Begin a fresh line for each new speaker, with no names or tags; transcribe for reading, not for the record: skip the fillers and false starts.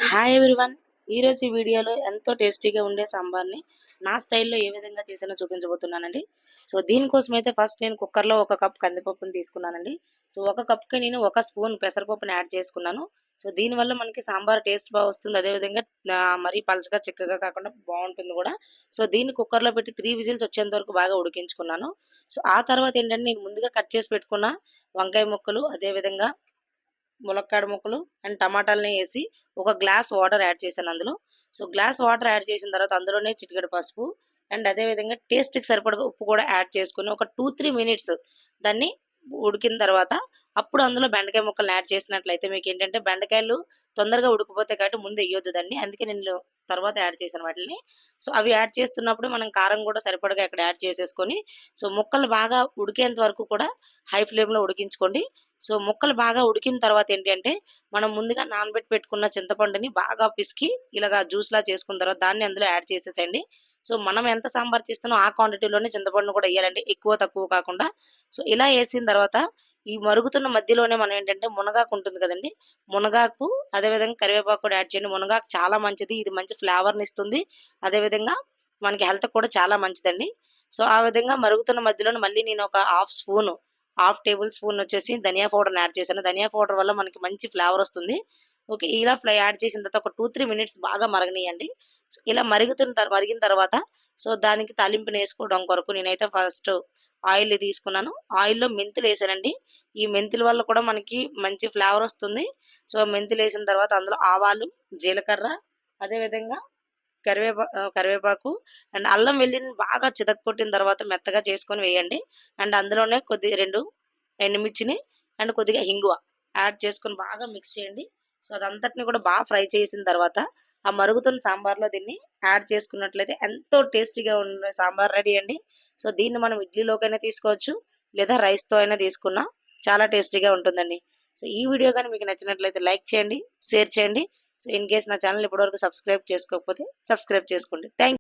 Hi everyone. ఈరోజు ఈ వీడియోలో ఎంతో టేస్టీగా ఉండే సాంబార్ని నా స్టైల్లో ఏ విధంగా చేసానో చూపించబోతున్నానండి. సో దీనికోసం అయితే ఫస్ట్ నేను కుక్కర్లో 1 కప్ కందిపప్పుని తీసుకున్నానండి. సో 1 కప్‌కి నేను 1 స్పూన్ పెసరపప్పుని యాడ్ చేసుకున్నాను. సో దీనివల్ల మనకి సాంబార్ టేస్ట్ బాగా వస్తుంది. అదేవిధంగా మరీ పలచగా చిక్కగా కాకుండా బాగుంటుంది కూడా. సో దీన్ని కుక్కర్లో పెట్టి 3 విజిల్స్ వచ్చేంత వరకు బాగా ఉడికించుకున్నాను. సో ఆ తర్వాత ఏంటంటే నేను ముందుగా కట్ చేసి పెట్టుకున్న వంకాయ ముక్కలు, అదేవిధంగా ములక్కాడ ముక్కలు అండ్ టమాటాలని వేసి ఒక గ్లాస్ వాటర్ యాడ్ చేశాను అందులో. సో గ్లాస్ వాటర్ యాడ్ చేసిన తర్వాత అందులోనే చిటికెడు పసుపు అండ్ అదేవిధంగా టేస్ట్కి సరిపడగా ఉప్పు కూడా యాడ్ చేసుకుని ఒక 2-3 మినిట్స్ దాన్ని ఉడికిన తర్వాత అప్పుడు అందులో బెండకాయ ముక్కలను యాడ్ చేసినట్లయితే మీకు ఏంటంటే బెండకాయలు తొందరగా ఉడికిపోతాయి కాబట్టి ముందు వేయొద్దు దాన్ని. అందుకే నేను తర్వాత యాడ్ చేశాను వాటిని. సో అవి యాడ్ చేస్తున్నప్పుడు మనం కారం కూడా సరిపడగా ఇక్కడ యాడ్ చేసేసుకొని సో ముక్కలు బాగా ఉడికేంత వరకు కూడా హై ఫ్లేమ్లో ఉడికించుకోండి. సో ముక్కలు బాగా ఉడికిన తర్వాత ఏంటి అంటే మనం ముందుగా నానబెట్టి పెట్టుకున్న చింతపండుని బాగా పిసికి ఇలాగా జ్యూస్‌లా చేసుకున్న తర్వాత దాన్ని అందులో యాడ్ చేసేసేయండి. సో మనం ఎంత సాంబార్ చేస్తున్నామో ఆ క్వాంటిటీలోనే చింతపండును కూడా ఎయ్యాలండి. ఎక్కువ, తక్కువ కాకుండా. సో ఇలా ఏసిన తర్వాత ఈ మరుగుతున్న మధ్యలోనే మనం ఏంటంటే మునగాకు ఉంటుంది కదండీ! మునగాకు అదేవిధంగా కరివేపాకు కూడా యాడ్ చేయండి. మునగాకు చాలా మంచిది. ఇది మంచి ఫ్లేవర్‌నిస్తుంది. అదేవిధంగా మనకి హెల్త్‌కి కూడా చాలా మంచిదండి. సో ఆ విధంగా మరుగుతున్న మధ్యలోనే మళ్ళీ నేను ఒక హాఫ్ టేబుల్ స్పూన్ వచ్చేసి ధనియా పౌడర్‌ని యాడ్ చేశాను. ధనియా పౌడర్ వల్ల మనకి మంచి ఫ్లేవర్ వస్తుంది. ఓకే. ఇలా యాడ్ చేసిన తర్వాత ఒక 2-3 మినిట్స్ బాగా మరగనియండి. సో ఇలా మరిగిన తర్వాత సో దానికి తాలింపునేసుకోవడం కొరకు నేనైతే ఫస్ట్ ఆయిల్ తీసుకున్నాను. ఆయిల్‌లో మెంతులేసానండి. ఈ మెంతుల వల్ల కూడా మనకి మంచి ఫ్లేవర్ వస్తుంది. సో మెంతులేసిన తర్వాత అందులో ఆవాలు, జీలకర్ర, అదేవిధంగా కరివేపాకు అండ్ అల్లం వెల్లుల్లిని బాగా చితక్కొట్టిన తర్వాత మెత్తగా చేసుకొని వేయండి. అండ్ అందులోనే 2 ఎండుమిర్చిని అండ్ కొద్దిగా ఇంగువ యాడ్ చేసుకొని బాగా మిక్స్ చేయండి. సో అదంతటిని కూడా బాగా ఫ్రై చేసిన తర్వాత ఆ మరుగుతున్న సాంబార్లో దీన్ని యాడ్ చేసుకున్నట్లయితే ఎంతో టేస్టీగా ఉన్న సాంబార్ రెడీ అండి. సో దీన్ని మనం ఇడ్లీలోకైనా తీసుకోవచ్చు, లేదా రైస్‌తో అయినా తీసుకున్నా చాలా టేస్టీగా ఉంటుందండి. సో ఈ వీడియో గాని మీకు నచ్చినట్లయితే లైక్ చేయండి, షేర్ చేయండి. సో ఇన్ కేస్ నా ఛానల్ ఇప్పటివరకు సబ్స్క్రైబ్ చేసుకోకపోతే సబ్స్క్రైబ్ చేసుకోండి. థాంక్